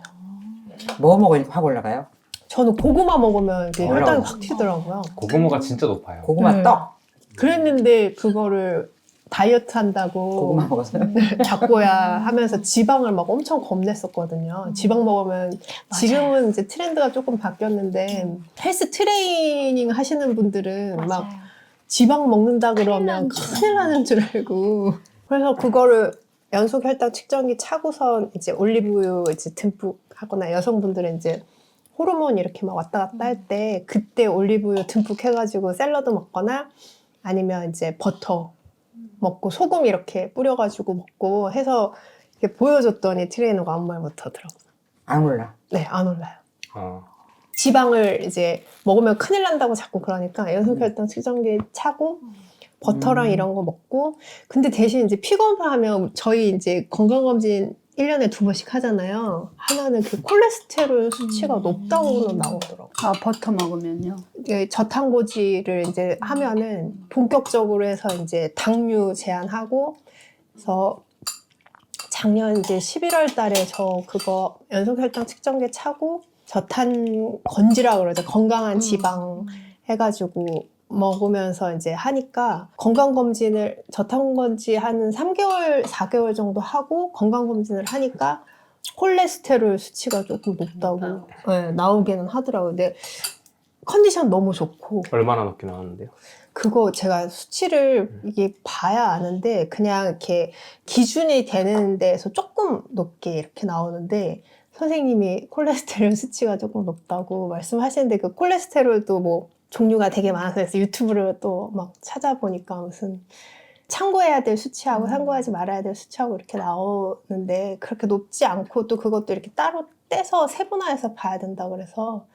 뭐 먹으니 확 올라가요? 저는 고구마 먹으면 이게 혈당이 올라가요. 확 튀더라고요. 고구마가 진짜 높아요. 고구마 네. 떡. 그랬는데 그거를 다이어트 한다고 고구마 먹었어요. 잡고야 하면서 지방을 막 엄청 겁냈었거든요. 지방 먹으면 지금은 이제 트렌드가 조금 바뀌었는데 헬스 트레이닝 하시는 분들은 막 맞아요. 지방 먹는다 그러면 큰일 나는 줄 알고 그래서 그거를 연속 혈당 측정기 차고선 이제 올리브유 이제 듬뿍 하거나 여성분들은 이제 호르몬 이렇게 막 왔다 갔다 할 때 그때 올리브유 듬뿍 해가지고 샐러드 먹거나 아니면 이제 버터 먹고 소금 이렇게 뿌려가지고 먹고 해서 이렇게 보여줬더니 트레이너가 아무 말 못하더라고요. 안 올라. 네, 안 올라요. 어. 지방을 이제 먹으면 큰일 난다고 자꾸 그러니까 연속혈당 측정기 차고 버터랑 이런 거 먹고 근데 대신 이제 피 검사하면 저희 이제 건강검진 1년에 2번씩 하잖아요. 하나는 그 콜레스테롤 수치가 높다고는 나오더라고요. 아, 버터 먹으면요? 이게 저탄고지를 이제 하면은 본격적으로 해서 이제 당류 제한하고 그래서 작년 이제 11월 달에 저 그거 연속혈당 측정기 차고 저탄건지라 그러죠. 건강한 지방 해가지고 먹으면서 이제 하니까 건강검진을 저탄건지 한 3개월, 4개월 정도 하고 건강검진을 하니까 콜레스테롤 수치가 조금 높다고 네, 나오기는 하더라고요. 근데 컨디션 너무 좋고 얼마나 높게 나왔는데요? 그거 제가 수치를 이게 봐야 아는데 그냥 이렇게 기준이 되는 데에서 조금 높게 이렇게 나오는데 선생님이 콜레스테롤 수치가 조금 높다고 말씀하시는데 그 콜레스테롤도 뭐 종류가 되게 많아서 그래서 유튜브를 또 막 찾아보니까 무슨 참고해야 될 수치하고 참고하지 말아야 될 수치하고 이렇게 나오는데 그렇게 높지 않고 또 그것도 이렇게 따로 떼서 세분화해서 봐야 된다 그래서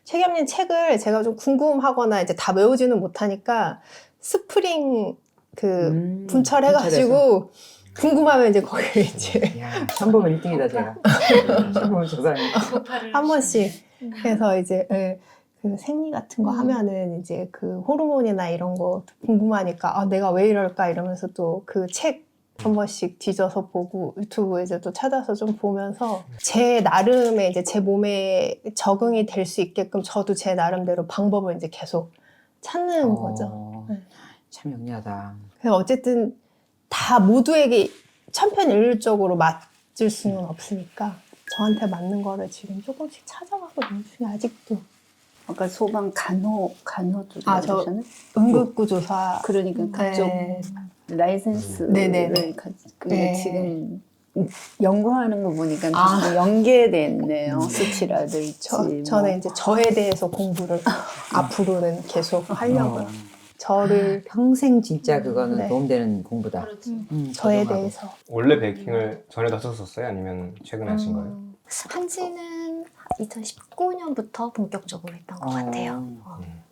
최겸님 책을 제가 좀 궁금하거나 이제 다 외우지는 못하니까 스프링 그 분철해가지고 궁금하면 이제 거기를 이제 야, 처음 보면 1등이다 제가. 처음 보면 저 사람이. 한 번씩 해서 이제 예, 그 생리 같은 거 하면은 이제 그 호르몬이나 이런 거 궁금하니까 아 내가 왜 이럴까 이러면서 또 그 책 한 번씩 뒤져서 보고 유튜브 이제 또 찾아서 좀 보면서 제 나름의 이제 제 몸에 적응이 될 수 있게끔 저도 제 나름대로 방법을 이제 계속 찾는 거죠. 네. 참 영리하다. 그래서 어쨌든 다 모두에게 천편일률적으로 맞을 수는 없으니까 저한테 맞는 거를 지금 조금씩 찾아가고 있는 중에 아직도 아까 소방 간호도 아, 저 해주셨네? 응급구조사 그러니까 그쪽 네. 라이센스를 네네네. 근데 네. 지금 연구하는 거 보니까 아. 자꾸 연계됐네요. 수치라든지 저는 이제 저에 대해서 공부를 앞으로는 계속 하려고요. 저를 평생 진짜 그거는 네. 도움되는 공부다. 저에 조정하고. 대해서. 원래 베이킹을 전에도 하셨었어요? 아니면 최근에 하신 거예요? 한지는 2019년부터 본격적으로 했던 것 같아요.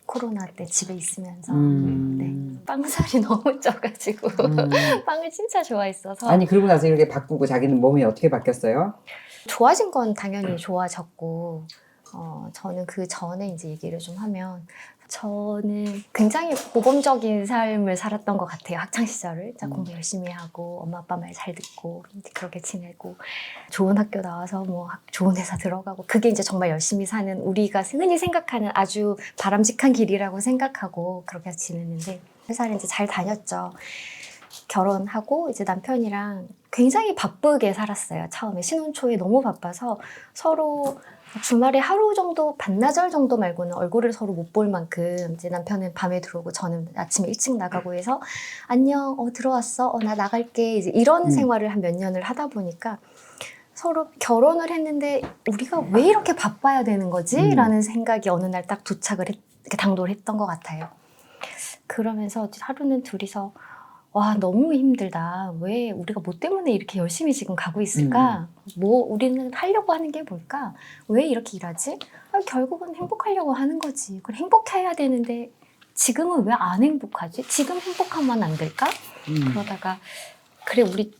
코로나 때 집에 있으면서 빵살이 너무 쪄가지고 빵을 진짜 좋아했어서. 아니 그러고 나서 이렇게 바꾸고 자기는 몸이 어떻게 바뀌었어요? 좋아진 건 당연히 좋아졌고 저는 그 전에 이제 얘기를 좀 하면 저는 굉장히 모범적인 삶을 살았던 것 같아요. 학창 시절을 공부 열심히 하고 엄마 아빠 말 잘 듣고 이제 그렇게 지내고 좋은 학교 나와서 뭐 좋은 회사 들어가고 그게 이제 정말 열심히 사는 우리가 흔히 생각하는 아주 바람직한 길이라고 생각하고 그렇게 지냈는데 회사를 이제 잘 다녔죠. 결혼하고 이제 남편이랑 굉장히 바쁘게 살았어요. 처음에 신혼 초에 너무 바빠서 서로 주말에 하루 정도 반나절 정도 말고는 얼굴을 서로 못 볼 만큼 이제 남편은 밤에 들어오고 저는 아침에 일찍 나가고 해서 안녕 들어왔어 나 나갈게 이제 이런 생활을 한 몇 년을 하다 보니까 서로 결혼을 했는데 우리가 왜 이렇게 바빠야 되는 거지? 라는 생각이 어느 날 딱 도착을 이렇게 당도를 했던 것 같아요. 그러면서 하루는 둘이서 와 너무 힘들다. 왜 우리가 뭐 때문에 이렇게 열심히 지금 가고 있을까? 뭐 우리는 하려고 하는 게 뭘까? 왜 이렇게 일하지? 결국은 행복하려고 하는 거지. 그걸 행복해야 되는데 지금은 왜 안 행복하지? 지금 행복하면 안 될까? 그러다가 그래 우리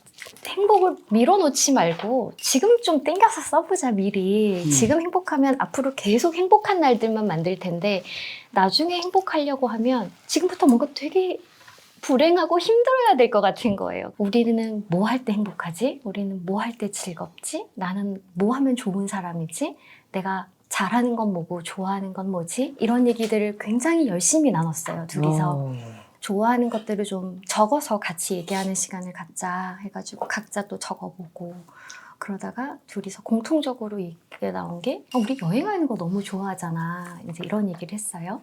행복을 밀어놓지 말고 지금 좀 땡겨서 써보자 미리. 지금 행복하면 앞으로 계속 행복한 날들만 만들 텐데 나중에 행복하려고 하면 지금부터 뭔가 되게 불행하고 힘들어야 될 것 같은 거예요. 우리는 뭐 할 때 행복하지? 우리는 뭐 할 때 즐겁지? 나는 뭐 하면 좋은 사람이지? 내가 잘하는 건 뭐고 좋아하는 건 뭐지? 이런 얘기들을 굉장히 열심히 나눴어요. 둘이서. 좋아하는 것들을 좀 적어서 같이 얘기하는 시간을 갖자 해가지고 각자 또 적어보고 그러다가 둘이서 공통적으로 얘기가 나온 게 우리 여행하는 거 너무 좋아하잖아. 이제 이런 얘기를 했어요.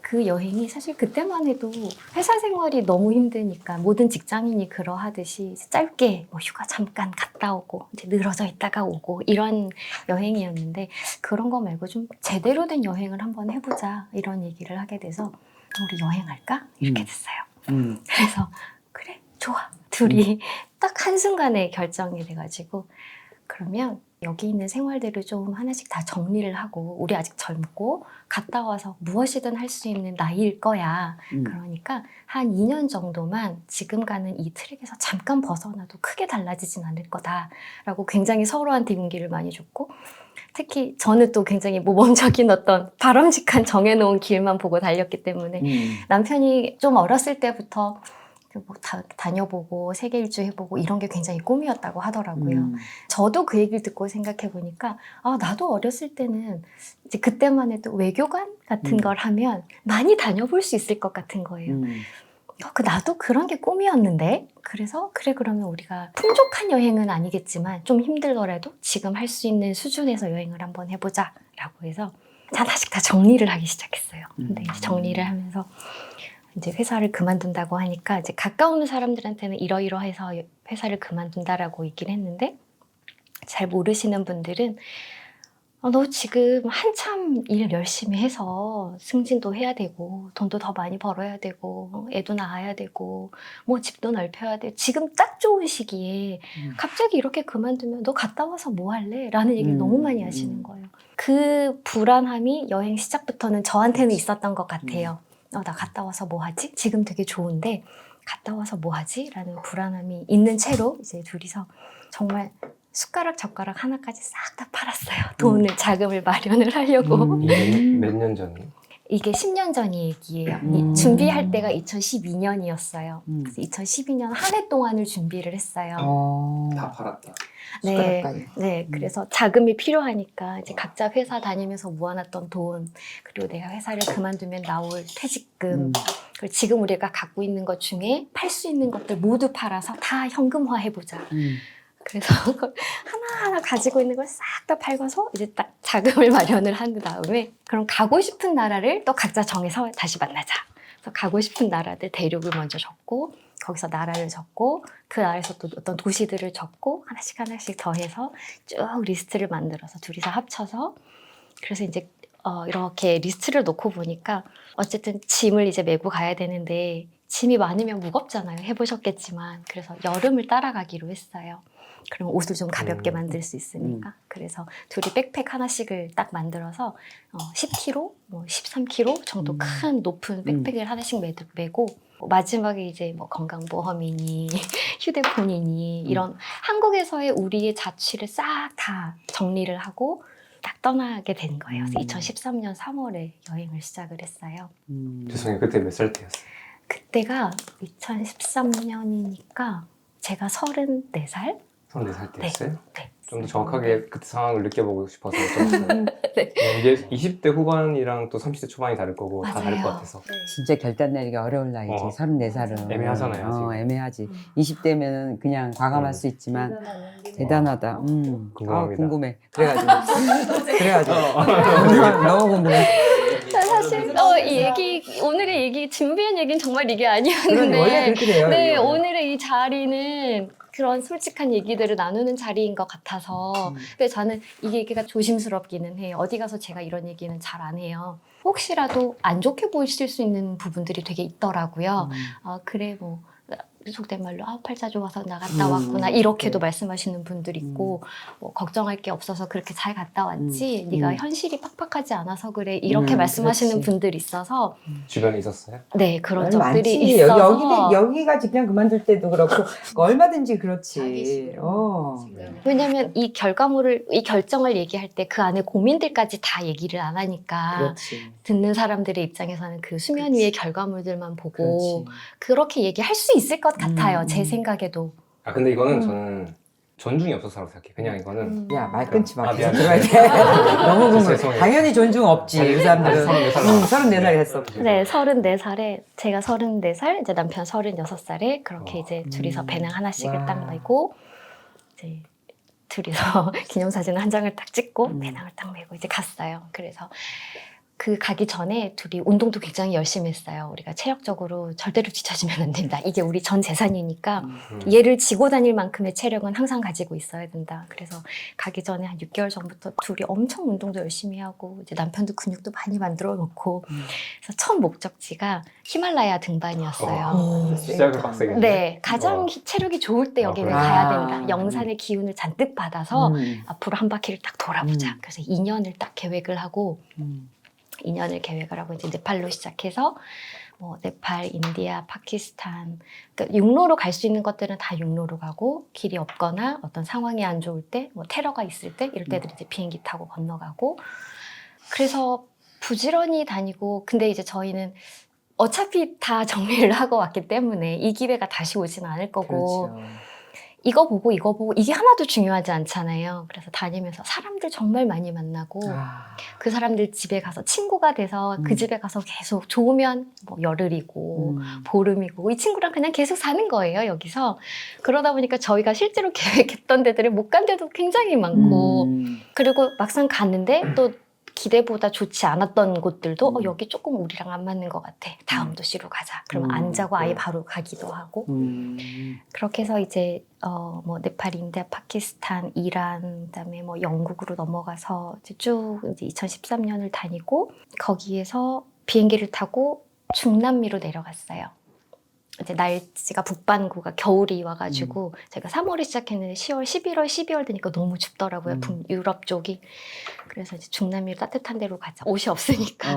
그 여행이 사실 그때만 해도 회사 생활이 너무 힘드니까 모든 직장인이 그러하듯이 짧게 뭐 휴가 잠깐 갔다 오고 이제 늘어져 있다가 오고 이런 여행이었는데 그런 거 말고 좀 제대로 된 여행을 한번 해보자 이런 얘기를 하게 돼서 우리 여행할까? 이렇게 됐어요. 그래서 그래 좋아 둘이 딱 한순간에 결정이 돼가지고 그러면 여기 있는 생활들을 좀 하나씩 다 정리를 하고 우리 아직 젊고 갔다 와서 무엇이든 할 수 있는 나이일 거야. 그러니까 한 2년 정도만 지금 가는 이 트랙에서 잠깐 벗어나도 크게 달라지진 않을 거다라고 굉장히 서로한테 용기를 많이 줬고 특히 저는 또 굉장히 모범적인 어떤 바람직한 정해놓은 길만 보고 달렸기 때문에 남편이 좀 어렸을 때부터 뭐 다녀보고 세계 일주 해보고 이런 게 굉장히 꿈이었다고 하더라고요. 저도 그 얘기를 듣고 생각해 보니까 나도 어렸을 때는 이제 그때만 해도 외교관 같은 걸 하면 많이 다녀볼 수 있을 것 같은 거예요. 나도 그런 게 꿈이었는데 그래서 그래 그러면 우리가 풍족한 여행은 아니겠지만 좀 힘들더라도 지금 할 수 있는 수준에서 여행을 한번 해보자 라고 해서 하나씩 다 정리를 하기 시작했어요. 근데 이제 정리를 하면서 이제 회사를 그만둔다고 하니까 이제 가까운 사람들한테는 이러이러해서 회사를 그만둔다라고 얘기를 했는데 잘 모르시는 분들은 너 지금 한참 일 열심히 해서 승진도 해야 되고 돈도 더 많이 벌어야 되고 애도 낳아야 되고 뭐 집도 넓혀야 돼 지금 딱 좋은 시기에 갑자기 이렇게 그만두면 너 갔다 와서 뭐 할래? 라는 얘기를 너무 많이 하시는 거예요. 그 불안함이 여행 시작부터는 저한테는 있었던 것 같아요. 나 갔다 와서 뭐 하지? 지금 되게 좋은데 갔다 와서 뭐 하지? 라는 불안함이 있는 채로 이제 둘이서 정말 숟가락 젓가락 하나까지 싹 다 팔았어요. 돈을 자금을 마련을 하려고. 몇 년 전이요? 이게 10년 전 얘기예요. 준비할 때가 2012년이었어요. 그래서 2012년 한 해 동안을 준비를 했어요. 다 팔았다. 네, 숟가락까지. 네. 그래서 자금이 필요하니까 이제 각자 회사 다니면서 모아놨던 돈, 그리고 내가 회사를 그만두면 나올 퇴직금, 그리고 지금 우리가 갖고 있는 것 중에 팔 수 있는 것들 모두 팔아서 다 현금화 해보자. 그래서 하나하나 가지고 있는 걸 싹 다 팔고서 이제 딱 자금을 마련을 한 다음에 그럼 가고 싶은 나라를 또 각자 정해서 다시 만나자. 그래서 가고 싶은 나라들 대륙을 먼저 적고 거기서 나라를 적고 그 나라에서 또 어떤 도시들을 적고 하나씩 하나씩 더해서 쭉 리스트를 만들어서 둘이서 합쳐서 그래서 이제 이렇게 리스트를 놓고 보니까 어쨌든 짐을 이제 메고 가야 되는데 짐이 많으면 무겁잖아요. 해보셨겠지만. 그래서 여름을 따라가기로 했어요. 그럼 옷을 좀 가볍게 만들 수 있으니까. 그래서 둘이 백팩 하나씩을 딱 만들어서 10kg, 뭐 13kg 정도 큰 높은 백팩을 하나씩 메고 마지막에 이제 뭐 건강보험이니 휴대폰이니 이런 한국에서의 우리의 자취를 싹 다 정리를 하고 딱 떠나게 된 거예요. 그래서 2013년 3월에 여행을 시작을 했어요. 죄송해요. 그때 몇 살 때였어요? 그때가 2013년이니까 제가 34살? 34살 때였어요? 네. 좀 더 정확하게 그때 상황을 느껴보고 싶어서 여쭤봤어요. 네. 이게 20대 후반이랑 또 30대 초반이 다를 거고 다 다를 것 같아서. 진짜 결단 내리기가 어려운 나이지. 34살은. 애매하잖아요, 아직. 애매하지. 20대면은 그냥 과감할 수 있지만 대단하다. 궁금합니다. 궁금해. 그래가지고 너무 궁금해. 사실 오늘의 얘기 준비한 얘기는 정말 이게 원래 아니었는데 그렇게 돼요. 네, 이거. 오늘의 이 자리는 그런 솔직한 얘기들을 나누는 자리인 것 같아서 근데 저는 이 얘기가 조심스럽기는 해요. 어디 가서 제가 이런 얘기는 잘 안 해요. 혹시라도 안 좋게 보이실 수 있는 부분들이 되게 있더라고요. 그래 뭐 속된 말로 팔자 좋아서 나갔다 왔구나 이렇게도 말씀하시는 분들이 있고 뭐 걱정할 게 없어서 그렇게 잘 갔다 왔지 네가 현실이 팍팍하지 않아서 그래 이렇게 말씀하시는 그렇지. 분들이 있어서 주변에 있었어요? 네 그런 많지. 적들이 있어서 여기가 직장 그만둘 때도 그렇고 얼마든지 그렇지. 왜냐면 이 결정을 얘기할 때 그 안에 고민들까지 다 얘기를 안 하니까 그렇지. 듣는 사람들의 입장에서는 그 수면 위의 결과물들만 보고 그렇지. 그렇게 얘기할 수 있을 것 같아요. 제 생각에도. 아 근데 이거는 저는 존중이 없어서라고 생각해. 그냥 이거는 야, 말 끊지 마. 아, 계속 미안해. 들어야 돼. 너무 궁금해. 죄송해요. 당연히 존중 없지. 그 사람들은. 34살 했어. 네, 34살에 제가 34살, 이제 남편 36살에 그렇게 이제 둘이서 배낭 하나씩을 와. 딱 메고 이제 둘이서 기념사진을 한 장을 딱 찍고 배낭을 딱 메고 이제 갔어요. 그래서 그 가기 전에 둘이 운동도 굉장히 열심히 했어요. 우리가 체력적으로 절대로 뒤처지면 안 된다. 이게 우리 전 재산이니까 얘를 지고 다닐 만큼의 체력은 항상 가지고 있어야 된다. 그래서 가기 전에 한 6개월 전부터 둘이 엄청 운동도 열심히 하고 이제 남편도 근육도 많이 만들어 놓고 그래서 첫 목적지가 히말라야 등반이었어요. 시작을 빡세게. 네, 가장 체력이 좋을 때 여기는 그래요? 가야 아. 된다. 영산의 기운을 잔뜩 받아서 앞으로 한 바퀴를 딱 돌아보자. 그래서 2년을 딱 계획을 하고 2년을 계획을 하고 이제 네팔로 시작해서 뭐 네팔, 인디아, 파키스탄 그러니까 육로로 갈 수 있는 것들은 다 육로로 가고 길이 없거나 어떤 상황이 안 좋을 때 뭐 테러가 있을 때 이럴 때들 이제 비행기 타고 건너가고 그래서 부지런히 다니고 근데 이제 저희는 어차피 다 정리를 하고 왔기 때문에 이 기회가 다시 오지는 않을 거고 그렇죠. 이거 보고 이게 하나도 중요하지 않잖아요. 그래서 다니면서 사람들 정말 많이 만나고 그 사람들 집에 가서 친구가 돼서 그 집에 가서 계속 좋으면 뭐 열흘이고 보름이고 이 친구랑 그냥 계속 사는 거예요. 여기서 그러다 보니까 저희가 실제로 계획했던 데들을 못 간 데도 굉장히 많고 그리고 막상 갔는데 또 기대보다 좋지 않았던 곳들도 여기 조금 우리랑 안 맞는 것 같아. 다음 도시로 가자. 그러면 안 자고 아예 바로 가기도 하고 그렇게 해서 이제 뭐 네팔, 인디아, 파키스탄, 이란, 그다음에 뭐 영국으로 넘어가서 이제 쭉 이제 2013년을 다니고 거기에서 비행기를 타고 중남미로 내려갔어요. 이제 날씨가 북반구가 겨울이 와가지고 제가 3월에 시작했는데 10월, 11월, 12월 되니까 너무 춥더라고요. 유럽 쪽이. 그래서 이제 중남미로 따뜻한 데로 가자. 옷이 없으니까.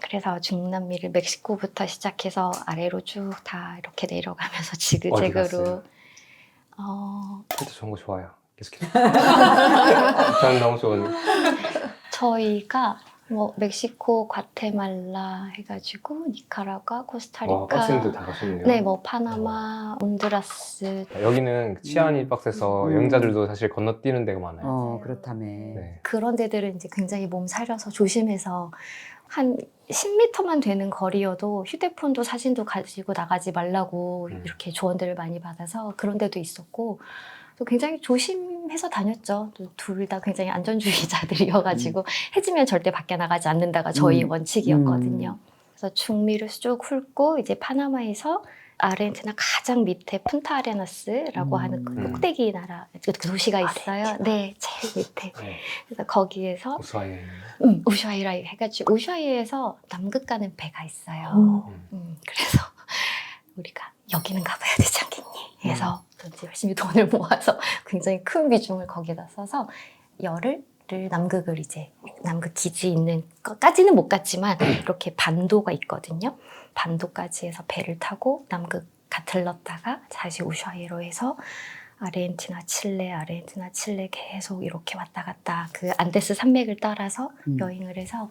그래서 중남미를 멕시코부터 시작해서 아래로 쭉 다 이렇게 내려가면서 어디 지그재그로 갔어요? 진짜 좋은 거 좋아요. 계속해요. 저는 너무 좋은. 저희가 뭐 멕시코, 과테말라 해가지고 니카라과, 코스타리카, 와, 빡센데 다 가셨네요. 네, 뭐 파나마, 온두라스 여기는 치안이 빡세서 여행자들도 사실 건너뛰는 데가 많아요. 그렇다며. 네. 그런 데들은 이제 굉장히 몸 사려서 조심해서 한 10m만 되는 거리여도 휴대폰도 사진도 가지고 나가지 말라고 이렇게 조언들을 많이 받아서 그런 데도 있었고 또 굉장히 조심해서 다녔죠. 둘 다 굉장히 안전주의자들이어가지고 해지면 절대 밖에 나가지 않는다가 저희 원칙이었거든요. 그래서 중미를 쭉 훑고 이제 파나마에서 아르헨티나 가장 밑에 푼타아레나스라고 하는 그 꼭대기 나라 그 도시가 있어요. 네, 제일 밑에. 네. 그래서 거기에서 우스와이에 우슈아이라 해가지고 우슈아이에서 남극 가는 배가 있어요. 그래서 우리가 여기는 가봐야 되지 않겠니? 해서 이제 열심히 돈을 모아서 굉장히 큰 비중을 거기다 써서 열흘을 남극을 이제 남극 기지 있는 것까지는 못 갔지만 이렇게 반도가 있거든요. 반도까지 해서 배를 타고 남극 들렀다가 다시 우슈아이로 해서 아르헨티나, 칠레 계속 이렇게 왔다 갔다 그 안데스 산맥을 따라서 여행을 해서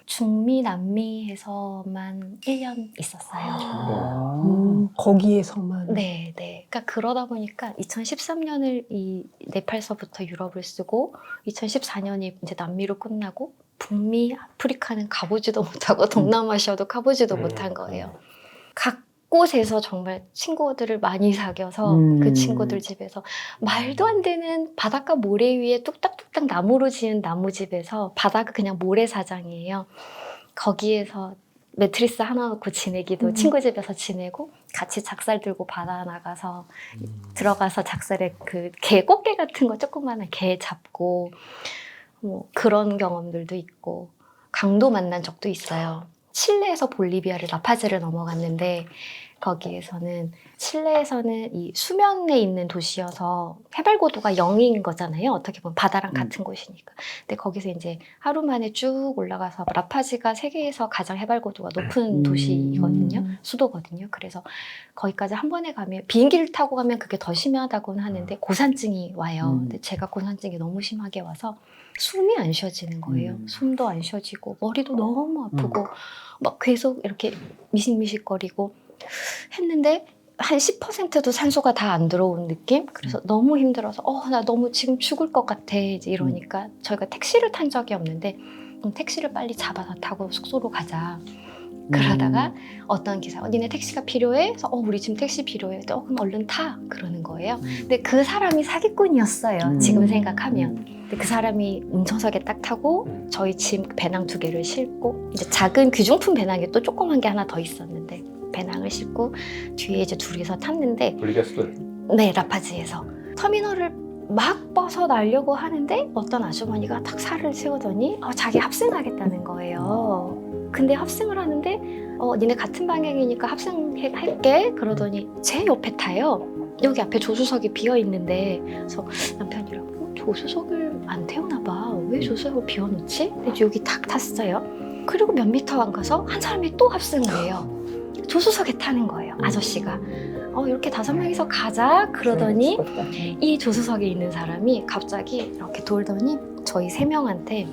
중미, 남미에서만 1년 있었어요. 거기에서만. 네. 그러니까 그러다 보니까 2013년을 이 네팔서부터 유럽을 쓰고 2014년이 이제 남미로 끝나고 북미, 아프리카는 가보지도 못하고 동남아시아도 가보지도 못한 거예요. 각 곳에서 정말 친구들을 많이 사귀어서 그 친구들 집에서 말도 안 되는 바닷가 모래 위에 뚝딱뚝딱 나무로 지은 나무집에서 바다가 그냥 모래사장이에요. 거기에서 매트리스 하나 놓고 지내기도 친구 집에서 지내고 같이 작살 들고 바다 나가서 들어가서 작살에 그 개 꽃게 같은 거 조그마한 개 잡고 뭐 그런 경험들도 있고 강도 만난 적도 있어요. 칠레에서 볼리비아를 라파즈를 넘어갔는데 거기에서는 칠레에서는 이 수면에 있는 도시여서 해발 고도가 0인 거잖아요. 어떻게 보면 바다랑 같은 곳이니까. 근데 거기서 이제 하루 만에 쭉 올라가서 라파즈가 세계에서 가장 해발 고도가 높은 도시거든요. 수도거든요. 그래서 거기까지 한 번에 가면 비행기를 타고 가면 그게 더 심하다고는 하는데 고산증이 와요. 근데 제가 고산증이 너무 심하게 와서 숨이 안 쉬어지는 거예요. 숨도 안 쉬어지고 머리도 너무 아프고 막 계속 이렇게 미식미식거리고 했는데 한 10%도 산소가 다 안 들어온 느낌? 그래서 너무 힘들어서 나 너무 지금 죽을 것 같아 이제 이러니까 저희가 택시를 탄 적이 없는데 택시를 빨리 잡아서 타고 숙소로 가자. 그러다가 어떤 기사가 니네 택시가 필요해? 그래서 우리 지금 택시 필요해. 그럼 얼른 타. 그러는 거예요. 근데 그 사람이 사기꾼이었어요. 지금 생각하면. 근데 그 사람이 운전석에 딱 타고 저희 짐 배낭 2개를 싣고 이제 작은 귀중품 배낭이 또 조그만 게 하나 더 있었는데 배낭을 싣고 뒤에 이제 둘이서 탔는데 볼리비아 수도 네, 라파즈에서 터미널을 막 벗어나려고 하는데 어떤 아주머니가 딱 살을 세우더니 자기 합승하겠다는 거예요. 근데 합승을 하는데 니네 같은 방향이니까 합승할게 그러더니 제 옆에 타요. 여기 앞에 조수석이 비어 있는데 그래서 남편이랑 조수석을 안 태우나 봐. 왜 조수석을 비워놓지? 근데 여기 탁 탔어요. 그리고 몇 미터 안 가서 한 사람이 또 합승을 해요. 조수석에 타는 거예요. 아저씨가. 이렇게 5명이서 가자 그러더니 이 조수석에 있는 사람이 갑자기 이렇게 돌더니 저희 3명한테